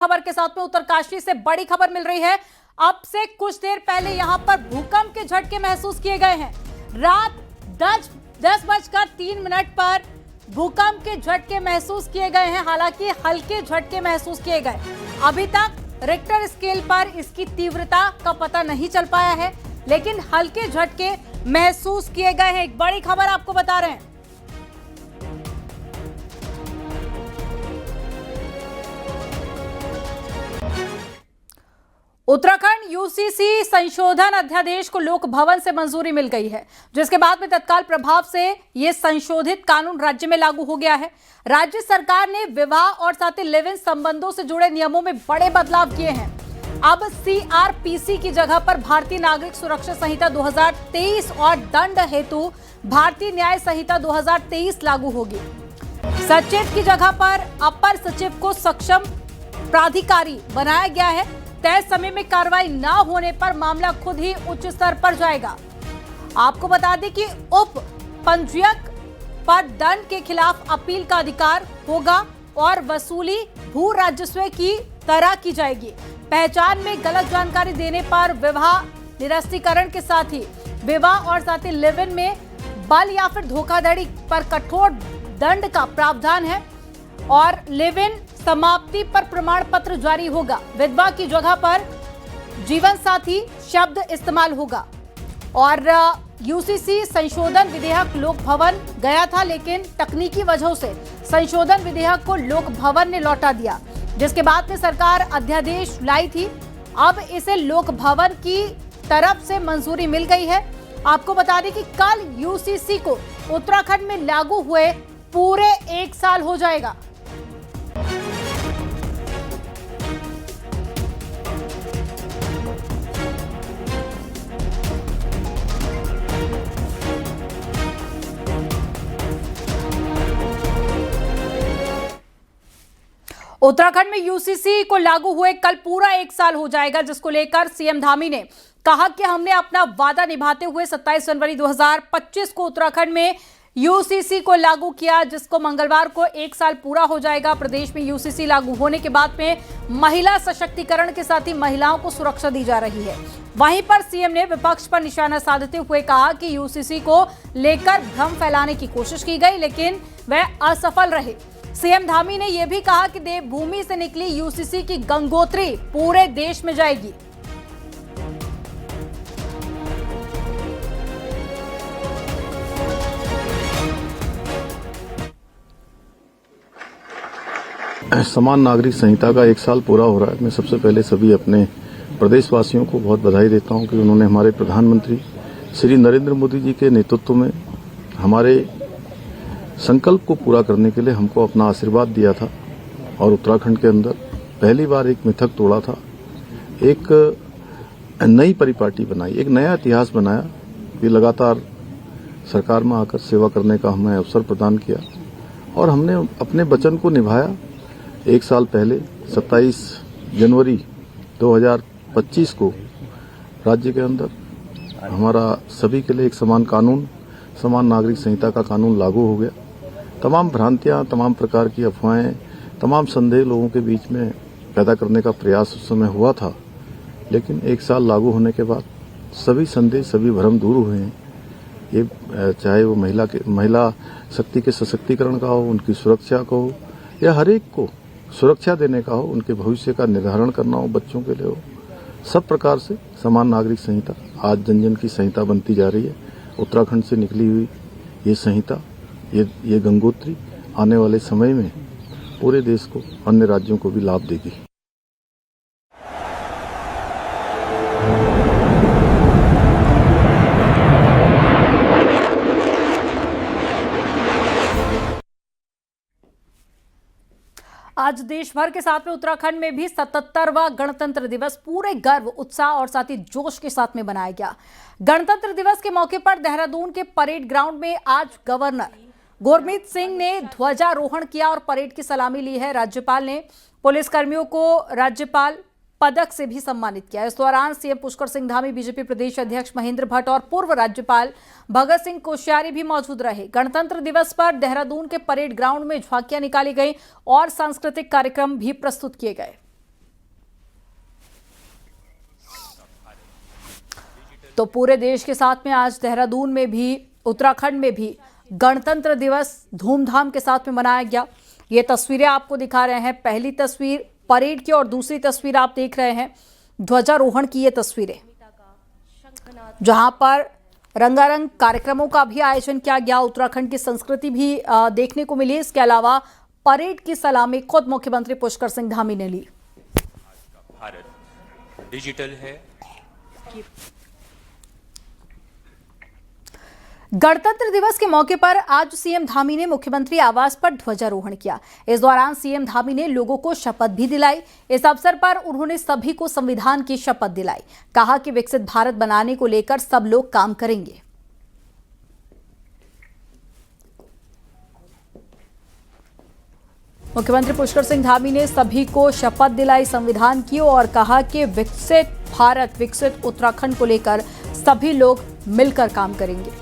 खबर के साथ में उत्तरकाशी से बड़ी खबर मिल रही है। अब से कुछ देर पहले यहां पर भूकंप के झटके महसूस किए गए हैं। रात 10:03 पर भूकंप के झटके महसूस किए गए हैं। हालांकि हल्के झटके महसूस किए गए, अभी तक रिक्टर स्केल पर इसकी तीव्रता का पता नहीं चल पाया है, लेकिन हल्के झटके महसूस किए गए हैं। एक बड़ी खबर आपको बता रहे हैं। उत्तराखंड यूसीसी संशोधन अध्यादेश को लोक भवन से मंजूरी मिल गई है, जिसके बाद में तत्काल प्रभाव से यह संशोधित कानून राज्य में लागू हो गया है। राज्य सरकार ने विवाह और साथ ही लिव इन संबंधों से जुड़े नियमों में बड़े बदलाव किए हैं। अब सीआरपीसी की जगह पर भारतीय नागरिक सुरक्षा संहिता 2023 और दंड हेतु भारतीय न्याय संहिता 2023 लागू होगी। सचिव की जगह पर अपर सचिव को सक्षम प्राधिकारी बनाया गया है। तय समय में कार्रवाई न होने पर मामला खुद ही उच्च स्तर पर जाएगा। आपको बता दें कि उप पंजीयक पर दंड के खिलाफ अपील का अधिकार होगा और वसूली भू राजस्व की तरह की जाएगी। पहचान में गलत जानकारी देने पर विवाह निरस्तीकरण के साथ ही विवाह और साथ ही लिव इन में बल या फिर धोखाधड़ी पर कठोर दंड का प्रावधान है और लिव इन समाप्ति पर प्रमाण पत्र जारी होगा। विधवा की जगह पर जीवन साथी शब्द इस्तेमाल होगा। और यूसीसी संशोधन विधेयक लोक भवन गया था, लेकिन तकनीकी वजहों से संशोधन विधेयक को लोक भवन ने लौटा दिया, जिसके बाद में सरकार अध्यादेश लाई थी। अब इसे लोक भवन की तरफ से मंजूरी मिल गई है। आपको बता दें कि कल यूसीसी को उत्तराखंड में लागू हुए पूरे 1 साल हो जाएगा। उत्तराखंड में यूसीसी को लागू हुए कल पूरा 1 साल हो जाएगा, जिसको लेकर सीएम धामी ने कहा कि हमने अपना वादा निभाते हुए 27 जनवरी 2025 को उत्तराखंड में यूसीसी को लागू किया, जिसको मंगलवार को 1 साल पूरा हो जाएगा। प्रदेश में यूसीसी लागू होने के बाद में महिला सशक्तिकरण के साथ ही महिलाओं को सुरक्षा दी जा रही है। वहीं पर सीएम ने विपक्ष पर निशाना साधते हुए कहा कि यूसीसी को लेकर भ्रम फैलाने की कोशिश की गई, लेकिन वह असफल रहे। सीएम धामी ने यह भी कहा कि देवभूमि से निकली यूसीसी की गंगोत्री पूरे देश में जाएगी। समान नागरिक संहिता का 1 साल पूरा हो रहा है। मैं सबसे पहले सभी अपने प्रदेशवासियों को बहुत बधाई देता हूं कि उन्होंने हमारे प्रधानमंत्री श्री नरेंद्र मोदी जी के नेतृत्व में हमारे संकल्प को पूरा करने के लिए हमको अपना आशीर्वाद दिया था और उत्तराखंड के अंदर पहली बार एक मिथक तोड़ा था, एक नई परिपाटी बनाई, एक नया इतिहास बनाया। ये लगातार सरकार में आकर सेवा करने का हमें अवसर प्रदान किया और हमने अपने वचन को निभाया। 1 साल पहले 27 जनवरी 2025 को राज्य के अंदर हमारा सभी के लिए एक समान कानून, समान नागरिक संहिता का कानून लागू हो गया। तमाम भ्रांतियां, तमाम प्रकार की अफवाहें, तमाम संदेह लोगों के बीच में पैदा करने का प्रयास उस समय हुआ था, लेकिन 1 साल लागू होने के बाद सभी संदेह, सभी भ्रम दूर हुए हैं। ये चाहे वो महिला शक्ति के सशक्तिकरण का हो, उनकी सुरक्षा का हो, या हर एक को सुरक्षा देने का हो, उनके भविष्य का निर्धारण करना हो, बच्चों के लिए हो, सब प्रकार से समान नागरिक संहिता आज जन जन की संहिता बनती जा रही है। उत्तराखंड से निकली हुई ये संहिता, ये गंगोत्री आने वाले समय में पूरे देश को, अन्य राज्यों को भी लाभ देगी। आज देश भर के साथ में उत्तराखंड में भी 77वां गणतंत्र दिवस पूरे गर्व, उत्साह और साथ ही जोश के साथ में मनाया गया। गणतंत्र दिवस के मौके पर देहरादून के परेड ग्राउंड में आज गवर्नर गुरमीत सिंह ने ध्वजारोहण किया और परेड की सलामी ली है। राज्यपाल ने पुलिसकर्मियों को राज्यपाल पदक से भी सम्मानित किया। इस दौरान सीएम पुष्कर सिंह धामी, बीजेपी प्रदेश अध्यक्ष महेंद्र भट्ट और पूर्व राज्यपाल भगत सिंह कोश्यारी भी मौजूद रहे। गणतंत्र दिवस पर देहरादून के परेड ग्राउंड में झांकियां निकाली गई और सांस्कृतिक कार्यक्रम भी प्रस्तुत किए गए। तो पूरे देश के साथ में आज देहरादून में भी, उत्तराखंड में भी गणतंत्र दिवस धूमधाम के साथ में मनाया गया। ये तस्वीरें आपको दिखा रहे हैं। पहली तस्वीर परेड की और दूसरी तस्वीर आप देख रहे हैं ध्वजारोहण की। ये तस्वीरें जहां पर रंगारंग कार्यक्रमों का भी आयोजन किया गया, उत्तराखंड की संस्कृति भी देखने को मिली। इसके अलावा परेड की सलामी खुद मुख्यमंत्री पुष्कर सिंह धामी ने ली। भारत डिजिटल है। गणतंत्र दिवस के मौके पर आज सीएम धामी ने मुख्यमंत्री आवास पर ध्वजारोहण किया। इस दौरान सीएम धामी ने लोगों को शपथ भी दिलाई। इस अवसर पर उन्होंने सभी को संविधान की शपथ दिलाई। कहा कि विकसित भारत बनाने को लेकर सब लोग काम करेंगे। मुख्यमंत्री पुष्कर सिंह धामी ने सभी को शपथ दिलाई संविधान की और कहा कि विकसित भारत, विकसित उत्तराखंड को लेकर सभी लोग मिलकर काम करेंगे।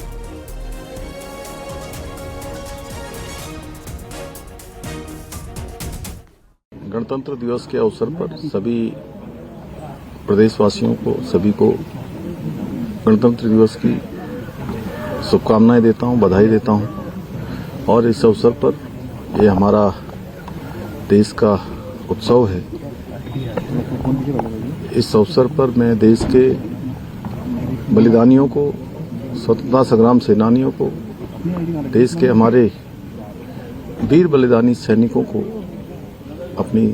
गणतंत्र दिवस के अवसर पर सभी प्रदेशवासियों को, सभी को गणतंत्र दिवस की शुभकामनाएं देता हूं, बधाई देता हूं। और इस अवसर पर ये हमारा देश का उत्सव है। इस अवसर पर मैं देश के बलिदानियों को, स्वतंत्रता संग्राम सेनानियों को, देश के हमारे वीर बलिदानी सैनिकों को अपनी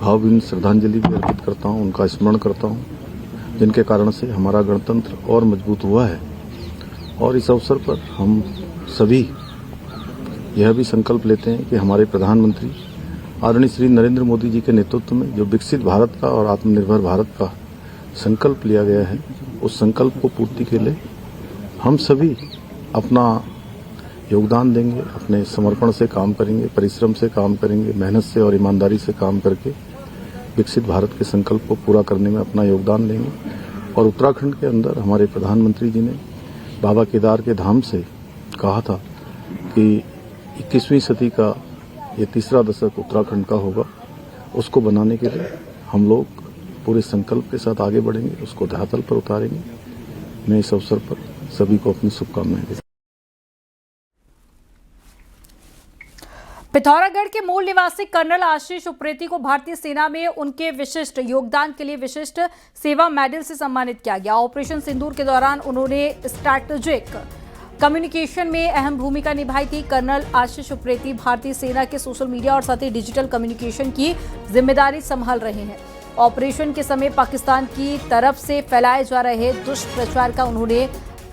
भावभीनी श्रद्धांजलि भी अर्पित करता हूं, उनका स्मरण करता हूं, जिनके कारण से हमारा गणतंत्र और मजबूत हुआ है। और इस अवसर पर हम सभी यह भी संकल्प लेते हैं कि हमारे प्रधानमंत्री आदरणीय श्री नरेंद्र मोदी जी के नेतृत्व में जो विकसित भारत का और आत्मनिर्भर भारत का संकल्प लिया गया है, उस संकल्प को पूर्ति के लिए हम सभी अपना योगदान देंगे, अपने समर्पण से काम करेंगे, परिश्रम से काम करेंगे, मेहनत से और ईमानदारी से काम करके विकसित भारत के संकल्प को पूरा करने में अपना योगदान देंगे। और उत्तराखंड के अंदर हमारे प्रधानमंत्री जी ने बाबा केदार के धाम से कहा था कि 21वीं सदी का ये तीसरा दशक उत्तराखंड का होगा। उसको बनाने के लिए हम लोग पूरे संकल्प के साथ आगे बढ़ेंगे, उसको धरातल पर उतारेंगे। मैं इस अवसर पर सभी को अपनी शुभकामनाएं देता हूं। पिथौरागढ़ के मूल निवासी कर्नल आशीष उप्रेती को भारतीय सेना में उनके विशिष्ट योगदान के लिए विशिष्ट सेवा मेडल से सम्मानित किया गया। ऑपरेशन सिंदूर के दौरान उन्होंने स्ट्रैटेजिक कम्युनिकेशन में अहम भूमिका निभाई थी। कर्नल आशीष उप्रेती भारतीय सेना के सोशल मीडिया और साथ ही डिजिटल कम्युनिकेशन की जिम्मेदारी संभाल रहे हैं। ऑपरेशन के समय पाकिस्तान की तरफ से फैलाए जा रहे दुष्प्रचार का उन्होंने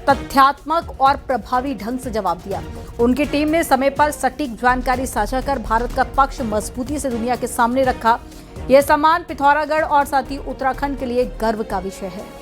तथ्यात्मक और प्रभावी ढंग से जवाब दिया। उनकी टीम ने समय पर सटीक जानकारी साझा कर भारत का पक्ष मजबूती से दुनिया के सामने रखा। यह सम्मान पिथौरागढ़ और साथ ही उत्तराखंड के लिए गर्व का विषय है।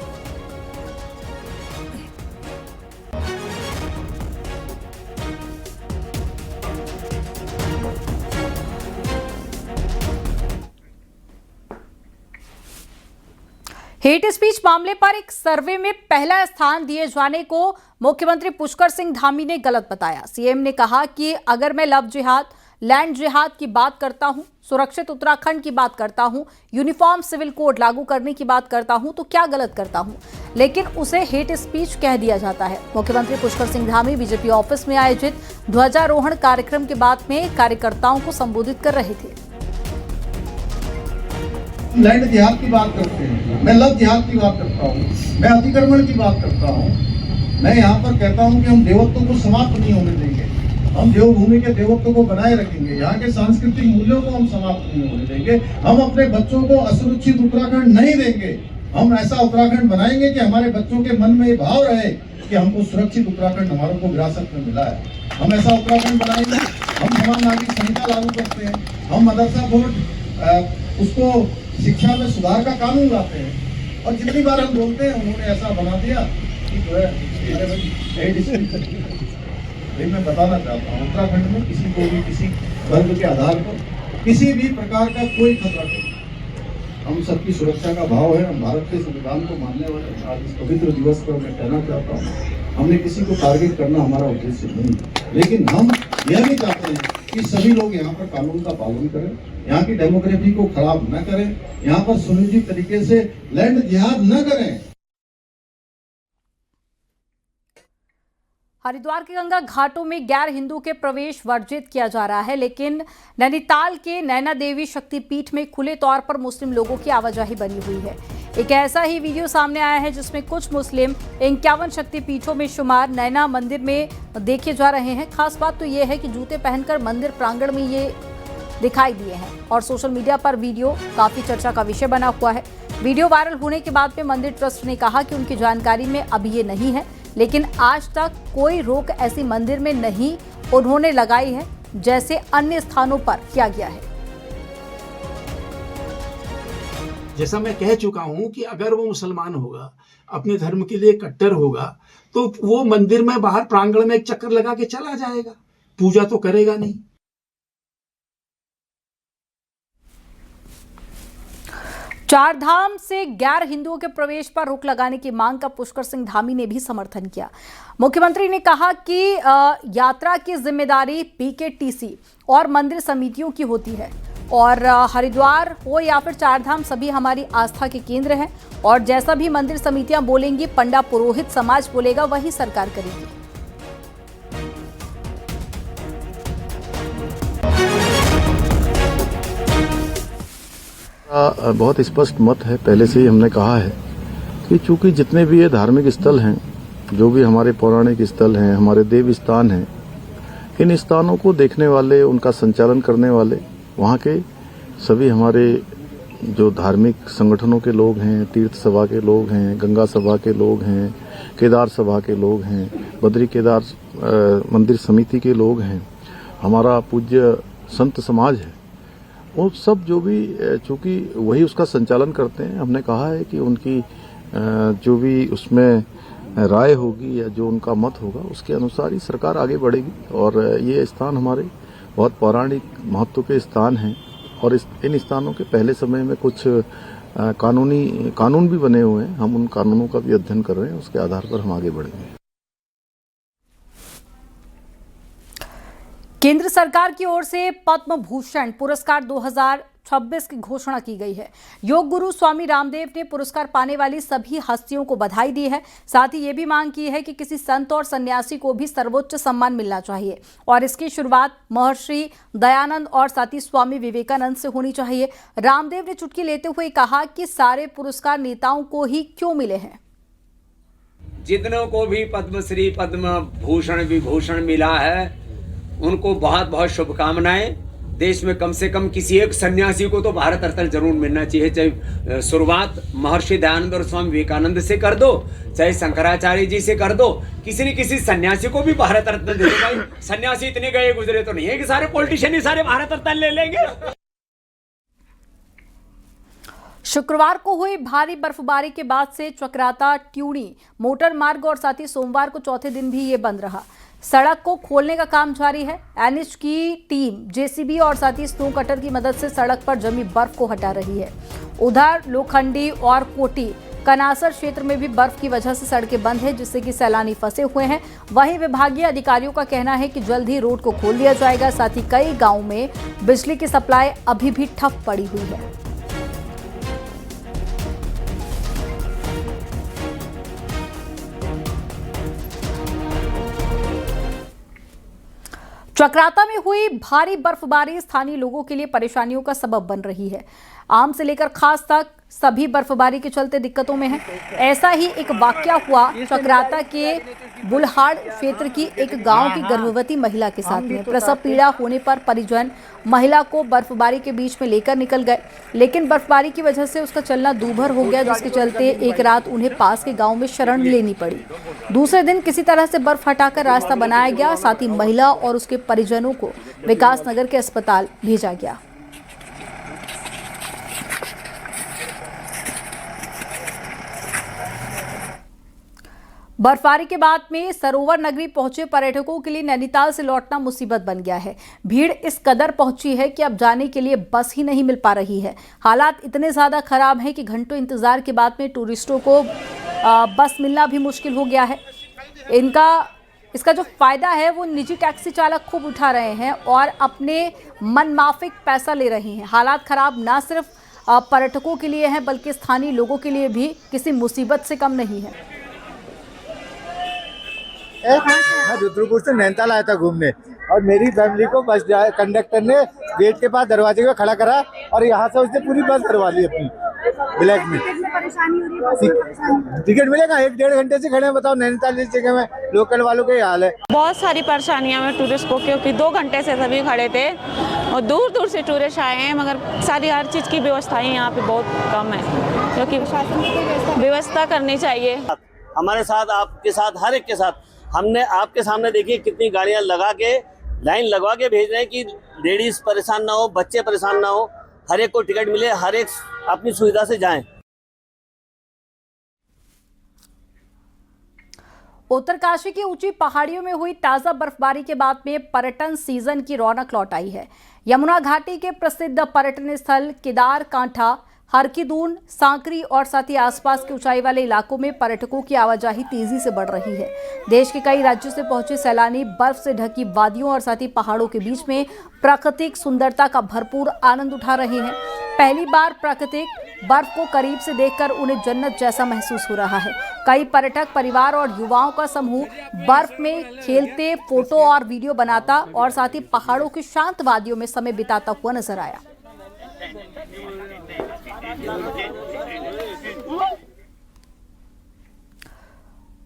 हेट स्पीच मामले पर एक सर्वे में पहला स्थान दिए जाने को मुख्यमंत्री पुष्कर सिंह धामी ने गलत बताया। सीएम ने कहा कि अगर मैं लव जिहाद, लैंड जिहाद की बात करता हूं, सुरक्षित उत्तराखंड की बात करता हूं, यूनिफॉर्म सिविल कोड लागू करने की बात करता हूं तो क्या गलत करता हूं, लेकिन उसे हेट स्पीच कह दिया जाता है। मुख्यमंत्री पुष्कर सिंह धामी बीजेपी ऑफिस में आयोजित ध्वजारोहण कार्यक्रम के बाद में कार्यकर्ताओं को संबोधित कर रहे थे। लैंड जिहाद की बात करते हैं, मैं लव जिहाद की बात करता हूँ, मैं अतिक्रमण की बात करता हूँ। मैं यहाँ पर कहता हूँ कि हम देवत्व को समाप्त नहीं होने देंगे, हम देवभूमि के देवत्व को बनाए रखेंगे, यहाँ के सांस्कृतिक मूल्यों को हम समाप्त नहीं होने देंगे। हम अपने बच्चों को असुरक्षित उत्तराखंड नहीं देंगे। हम ऐसा उत्तराखंड बनाएंगे कि हमारे बच्चों के मन में ये भाव रहे कि हमको सुरक्षित उत्तराखंड हमारों को विरासत में मिला है। हम ऐसा उत्तराखंड बनाएंगे। हम समान नागरिक संहिता लागू करते हैं, हम मदरसा बोर्ड उसको शिक्षा में सुधार का कानून लाते हैं। और जितनी बार हम बोलते हैं उन्होंने ऐसा बना दिया कि जो है मैं बताना चाहता हूँ, उत्तराखंड में किसी को भी किसी वर्ग के आधार पर किसी भी प्रकार का कोई खतरा नहीं। हम सबकी सुरक्षा का भाव है। हम भारत के संविधान को मानने वाले आज इस पवित्र दिवस पर मैं कहना चाहता हूँ, हमने किसी को टारगेट करना हमारा उद्देश्य नहीं, लेकिन हम यह भी चाहते हैं कि सभी लोग यहाँ पर कानून का पालन करें, यहाँ की डेमोग्राफी को खराब न करें, यहाँ पर सुनिश्चित तरीके से लैंड जिहाद न करें। हरिद्वार के गंगा घाटों में गैर हिंदू के प्रवेश वर्जित किया जा रहा है, लेकिन नैनीताल के नैना देवी शक्तिपीठ में खुले तौर पर मुस्लिम लोगों की आवाजाही बनी हुई है। एक ऐसा ही वीडियो सामने आया है जिसमें कुछ मुस्लिम 51 शक्तिपीठों में शुमार नैना मंदिर में देखे जा रहे हैं। खास बात तो ये है कि जूते पहनकर मंदिर प्रांगण में ये दिखाई दिए हैं और सोशल मीडिया पर वीडियो काफी चर्चा का विषय बना हुआ है। वीडियो वायरल होने के बाद में मंदिर ट्रस्ट ने कहा कि उनकी जानकारी में अब ये नहीं है, लेकिन आज तक कोई रोक ऐसी मंदिर में नहीं उन्होंने लगाई है जैसे अन्य स्थानों पर किया गया है। जैसा मैं कह चुका हूं कि अगर वो मुसलमान होगा, अपने धर्म के लिए कट्टर होगा, तो वो मंदिर में बाहर प्रांगण में एक चक्कर लगा के चला जाएगा, पूजा तो करेगा नहीं। चार धाम से गैर हिंदुओं के प्रवेश पर रोक लगाने की मांग का पुष्कर सिंह धामी ने भी समर्थन किया। मुख्यमंत्री ने कहा कि यात्रा की जिम्मेदारी पीकेटीसी और मंदिर समितियों की होती है और हरिद्वार हो या फिर चार धाम सभी हमारी आस्था के केंद्र हैं और जैसा भी मंदिर समितियां बोलेंगी, पंडा पुरोहित समाज बोलेगा, वही सरकार करेगी। बहुत स्पष्ट मत है, पहले से ही हमने कहा है कि चूंकि जितने भी ये धार्मिक स्थल हैं, जो भी हमारे पौराणिक स्थल हैं, हमारे देव स्थान हैं, इन स्थानों को देखने वाले, उनका संचालन करने वाले वहाँ के सभी हमारे जो धार्मिक संगठनों के लोग हैं, तीर्थ सभा के लोग हैं, गंगा सभा के लोग हैं, केदार सभा के लोग हैं, बद्री केदार मंदिर समिति के लोग हैं, हमारा पूज्य संत समाज है, वो सब जो भी चूंकि वही उसका संचालन करते हैं, हमने कहा है कि उनकी जो भी उसमें राय होगी या जो उनका मत होगा उसके अनुसार ही सरकार आगे बढ़ेगी। और ये स्थान हमारे बहुत पौराणिक महत्व के स्थान हैं और इन स्थानों के पहले समय में कुछ कानून भी बने हुए हैं, हम उन कानूनों का भी अध्ययन कर रहे हैं, उसके आधार पर हम आगे बढ़ेंगे। केंद्र सरकार की ओर से पद्म भूषण पुरस्कार 2026 की घोषणा की गई है। योग गुरु स्वामी रामदेव ने पुरस्कार पाने वाली सभी हस्तियों को बधाई दी है। साथ ही ये भी मांग की है कि किसी संत और सन्यासी को भी सर्वोच्च सम्मान मिलना चाहिए और इसकी शुरुआत महर्षि दयानंद और साथ ही स्वामी विवेकानंद से होनी चाहिए। रामदेव ने चुटकी लेते हुए कहा कि सारे पुरस्कार नेताओं को ही क्यों मिले हैं। जितनों को भी पद्मश्री पद्म भूषण विभूषण मिला है उनको बहुत बहुत शुभकामनाएं। देश में कम से कम किसी एक सन्यासी को तो भारत रत्न जरूर मिलना चाहिए, चाहे शुरुआत महर्षि दयानंद और स्वामी विवेकानंद से कर दो, चाहे शंकराचार्य जी से कर दो, किसी न किसी सन्यासी को भी भारत रत्न दे दो। भाई सन्यासी इतने गए गुजरे तो नहीं है कि सारे पॉलिटिशियन ही सारे भारत रत्न ले लेंगे। शुक्रवार को हुई भारी बर्फबारी के बाद से चक्राता ट्यूणी मोटर मार्ग और साथ ही सोमवार को चौथे दिन भी ये बंद रहा। सड़क को खोलने का काम जारी है। एनएच की टीम जेसीबी और साथ ही स्नो कटर की मदद से सड़क पर जमी बर्फ को हटा रही है। उधर लोखंडी और कोटी कनासर क्षेत्र में भी बर्फ की वजह से सड़कें बंद है, जिससे कि सैलानी फंसे हुए हैं। वहीं विभागीय अधिकारियों का कहना है कि जल्द ही रोड को खोल दिया जाएगा। साथ ही कई गाँव में बिजली की सप्लाई अभी भी ठप पड़ी हुई है। चक्राता में हुई भारी बर्फबारी स्थानीय लोगों के लिए परेशानियों का सबब बन रही है। आम से लेकर खास तक सभी बर्फबारी के चलते दिक्कतों में हैं। ऐसा ही एक वाकया हुआ चक्राता के बुल्हाड़ क्षेत्र की एक गांव की गर्भवती महिला के साथ में। प्रसव पीड़ा होने पर परिजन महिला को बर्फबारी के बीच में लेकर निकल गए, लेकिन बर्फबारी की वजह से उसका चलना दूभर हो गया, जिसके चलते एक रात उन्हें पास के गांव में शरण लेनी पड़ी। दूसरे दिन किसी तरह से बर्फ हटाकर रास्ता बनाया गया। साथ ही महिला और उसके परिजनों को विकासनगर के अस्पताल भेजा गया। बर्फबारी के बाद में सरोवर नगरी पहुंचे पर्यटकों के लिए नैनीताल से लौटना मुसीबत बन गया है। भीड़ इस कदर पहुंची है कि अब जाने के लिए बस ही नहीं मिल पा रही है। हालात इतने ज़्यादा खराब हैं कि घंटों इंतजार के बाद में टूरिस्टों को बस मिलना भी मुश्किल हो गया है। इसका जो फ़ायदा है वो निजी टैक्सी चालक खूब उठा रहे हैं और अपने मनमाफिक पैसा ले रहे हैं। हालात खराब ना सिर्फ पर्यटकों के लिए हैं बल्कि स्थानीय लोगों के लिए भी किसी मुसीबत से कम नहीं है। मैं रुद्रपुर से नैनीताल आया था घूमने और मेरी फैमिली को बस कंडक्टर ने गेट के पास दरवाजे पे खड़ा करा और यहाँ से उसने पूरी बस भरवा ली अपनी ब्लैक में। टिकट मिलेगा? 1-1.5 घंटे से खड़े हैं, बताओ नैनीताल इस जगह में लोकल वालों का ये हाल है। बहुत सारी परेशानियां में टूरिस्ट को, क्योंकि 2 घंटे से सभी खड़े थे और दूर दूर से टूरिस्ट आए हैं, मगर सारी हर चीज़ की व्यवस्थाएं यहाँ पे बहुत कम है, क्योंकि व्यवस्था करनी चाहिए। हमारे साथ, आपके साथ, हर एक के साथ हमने आपके सामने देखिए कितनी गाड़ियां लगा के लाइन लगवा के भेज रहे हैं कि लेडीज परेशान ना हो, बच्चे परेशान ना हो, हर एक को टिकट मिले, हर एक अपनी सुविधा से जाएं। उत्तरकाशी की ऊंची पहाड़ियों में हुई ताजा बर्फबारी के बाद में पर्यटन सीजन की रौनक लौट आई है। यमुना घाटी के प्रसिद्ध पर्यटन स्थल केदार कांठा, हरकीदून, सांकरी और साथ ही आसपास के ऊंचाई वाले इलाकों में पर्यटकों की आवाजाही तेजी से बढ़ रही है। देश के कई राज्यों से पहुंचे सैलानी बर्फ से ढकी वादियों और साथ ही पहाड़ों के बीच में प्राकृतिक सुंदरता का भरपूर आनंद उठा रहे हैं। पहली बार प्राकृतिक बर्फ को करीब से देखकर उन्हें जन्नत जैसा महसूस हो रहा है। कई पर्यटक परिवार और युवाओं का समूह बर्फ में खेलते, फोटो और वीडियो बनाता और साथ ही पहाड़ों की शांत वादियों में समय बिताता हुआ नजर आया।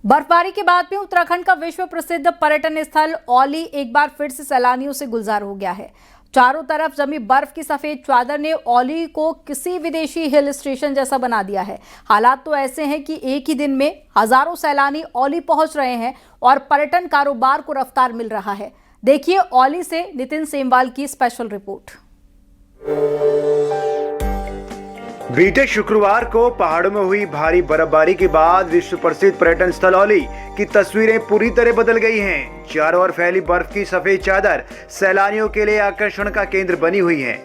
बर्फबारी के बाद में उत्तराखंड का विश्व प्रसिद्ध पर्यटन स्थल औली एक बार फिर से सैलानियों से गुलजार हो गया है। चारों तरफ जमी बर्फ की सफेद चादर ने औली को किसी विदेशी हिल स्टेशन जैसा बना दिया है। हालात तो ऐसे हैं कि एक ही दिन में हजारों सैलानी औली पहुंच रहे हैं और पर्यटन कारोबार को रफ्तार मिल रहा है। देखिए औली से नितिन सेमवाल की स्पेशल रिपोर्ट। बीते शुक्रवार को पहाड़ों में हुई भारी बर्फबारी के बाद विश्व प्रसिद्ध पर्यटन स्थल औली की तस्वीरें पूरी तरह बदल गई हैं। चारों ओर फैली बर्फ की सफेद चादर सैलानियों के लिए आकर्षण का केंद्र बनी हुई है।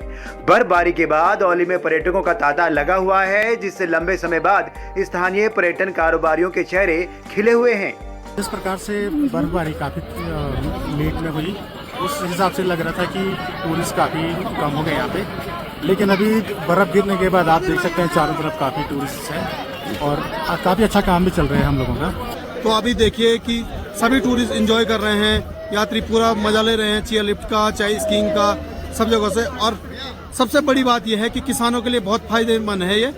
बर्फबारी के बाद औली में पर्यटकों का तांता लगा हुआ है, जिससे लंबे समय बाद स्थानीय पर्यटन कारोबारियों के चेहरे खिले हुए हैं। जिस प्रकार से बर्फबारी काफी लेट में हुई, उस हिसाब से लग रहा था कि टूरिस्ट काफी कम हो गए यहाँ पे, लेकिन अभी बर्फ गिरने के बाद आप देख सकते हैं चारों तरफ काफ़ी टूरिस्ट हैं और काफ़ी अच्छा काम भी चल रहा है हम लोगों का। तो अभी देखिए कि सभी टूरिस्ट एंजॉय कर रहे हैं, यात्री पूरा मजा ले रहे हैं, चेयर लिफ्ट का, चाहे स्कीइंग का, सब जगह से। और सबसे बड़ी बात यह है कि किसानों के लिए बहुत फायदेमंद है ये,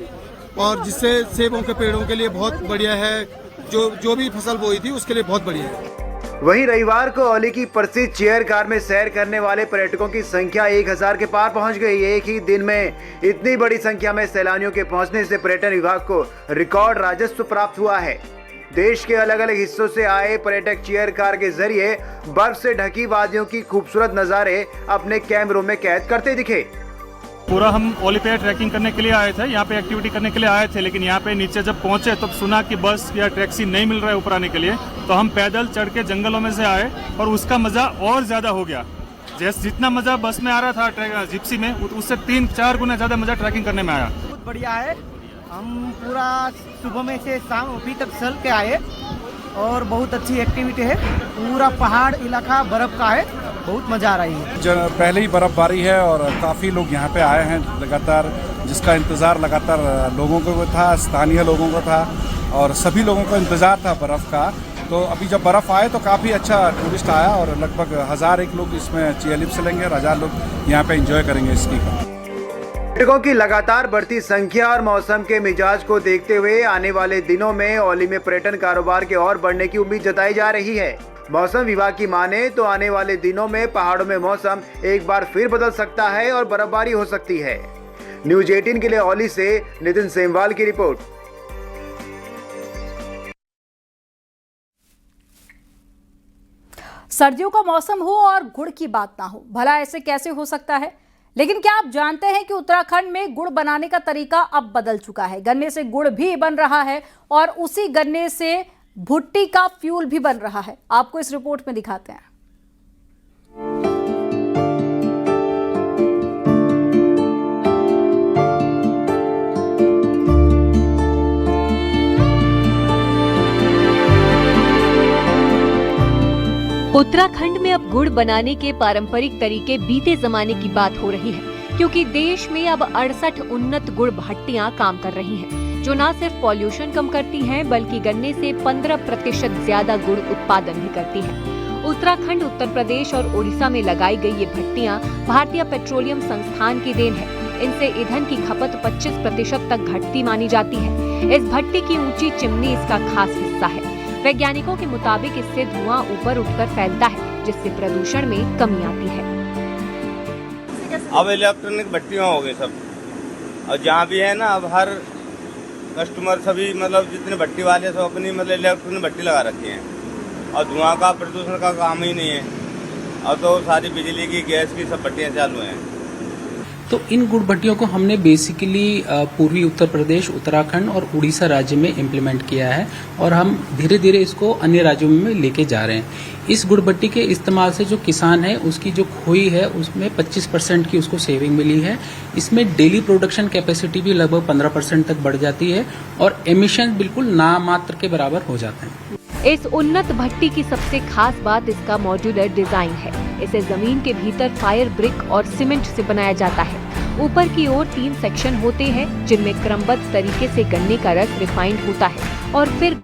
और जिससे सेबों के पेड़ों के लिए बहुत बढ़िया है, जो भी फसल बोई थी उसके लिए बहुत बढ़िया है। वहीं रविवार को औली की प्रसिद्ध चेयर कार में सैर करने वाले पर्यटकों की संख्या 1000 के पार पहुंच गई। एक ही दिन में इतनी बड़ी संख्या में सैलानियों के पहुंचने से पर्यटन विभाग को रिकॉर्ड राजस्व प्राप्त हुआ है। देश के अलग अलग हिस्सों से आए पर्यटक चेयर कार के जरिए बर्फ से ढकी वादियों की खूबसूरत नज़ारे अपने कैमरों में कैद करते दिखे। पूरा हम औली पे ट्रैकिंग करने के लिए आए थे, यहाँ पे एक्टिविटी करने के लिए आए थे, लेकिन यहाँ पे नीचे जब पहुँचे तो सुना कि बस या टैक्सी नहीं मिल रहा है ऊपर आने के लिए, तो हम पैदल चढ़ के जंगलों में से आए और उसका मज़ा और ज़्यादा हो गया। जैसे जितना मज़ा बस में आ रहा था जिप्सी में, उससे 3-4 गुना ज़्यादा मज़ा ट्रैकिंग करने में आया। बहुत बढ़िया है। हम पूरा सुबह में से शाम अभी तक चल के आए और बहुत अच्छी एक्टिविटी है। पूरा पहाड़ इलाका बर्फ का है, बहुत मज़ा आ रही है। पहले ही बर्फबारी है और काफ़ी लोग यहाँ पे आए हैं लगातार, जिसका इंतज़ार लगातार लोगों को था, स्थानीय लोगों को था और सभी लोगों को इंतज़ार था बर्फ़ का। तो अभी जब बर्फ़ आए तो काफ़ी अच्छा टूरिस्ट आया और लगभग 1001 लोग इसमें चेयर लिफ्ट से लेंगे और 1000 लोग यहाँ पे एंजॉय करेंगे स्की का। पर्यटकों की लगातार बढ़ती संख्या और मौसम के मिजाज को देखते हुए आने वाले दिनों में औली में पर्यटन कारोबार के और बढ़ने की उम्मीद जताई जा रही है। मौसम विभाग की माने तो आने वाले दिनों में पहाड़ों में मौसम एक बार फिर बदल सकता है और बर्फबारी हो सकती है। न्यूज़ 18 के लिए औली से नितिन सेमवाल की रिपोर्ट। सर्दियों का मौसम हो और गुड़ की बात ना हो, भला ऐसे कैसे हो सकता है? लेकिन क्या आप जानते हैं कि उत्तराखंड में गुड़ बनाने का तरीका अब बदल चुका है। गन्ने से गुड़ भी बन रहा है और उसी गन्ने से भुट्टी का फ्यूल भी बन रहा है। आपको इस रिपोर्ट में दिखाते हैं। उत्तराखंड में अब गुड़ बनाने के पारंपरिक तरीके बीते जमाने की बात हो रही है। क्योंकि देश में अब 68 उन्नत गुड़ भट्टियां काम कर रही हैं, जो न सिर्फ पॉल्यूशन कम करती हैं बल्कि गन्ने से 15% ज्यादा गुड़ उत्पादन भी करती हैं। उत्तराखंड, उत्तर प्रदेश और ओडिशा में लगाई गई ये भट्टियां भारतीय पेट्रोलियम संस्थान की देन है। इनसे ईंधन की खपत 25% तक घटती मानी जाती है। इस भट्टी की ऊंची चिमनी इसका खास हिस्सा है। वैज्ञानिकों के मुताबिक इससे धुआं ऊपर उठकर फैलता है, जिससे प्रदूषण में कमी आती है। अब इलेक्ट्रॉनिक भट्टियां हो गई सब, और जहाँ भी है ना अब हर कस्टमर सभी मतलब जितने भट्टी वाले सब अपनी मतलब इलेक्ट्रॉनिक भट्टी लगा रखी हैं, और धुआं का प्रदूषण का काम ही नहीं है। और तो सारी बिजली की, गैस की सब भट्टियां चालू हैं। तो इन गुड़ भट्टियों को हमने बेसिकली पूर्वी उत्तर प्रदेश, उत्तराखंड और उड़ीसा राज्य में इम्प्लीमेंट किया है, और हम धीरे धीरे इसको अन्य राज्यों में लेके जा रहे हैं। इस गुड़ भट्टी के इस्तेमाल से जो किसान है उसकी जो खोई है उसमें 25% की उसको सेविंग मिली है। इसमें डेली प्रोडक्शन कैपेसिटी भी लगभग 15% तक बढ़ जाती है, और एमिशन बिल्कुल नामात्र के बराबर हो जाते हैं। इस उन्नत भट्टी की सबसे खास बात इसका मॉड्यूलर डिजाइन है। इसे जमीन के भीतर फायर ब्रिक और सीमेंट से बनाया जाता है। ऊपर की ओर 3 सेक्शन होते हैं, जिनमें क्रमबद्ध तरीके से गन्ने का रस रिफाइंड होता है और फिर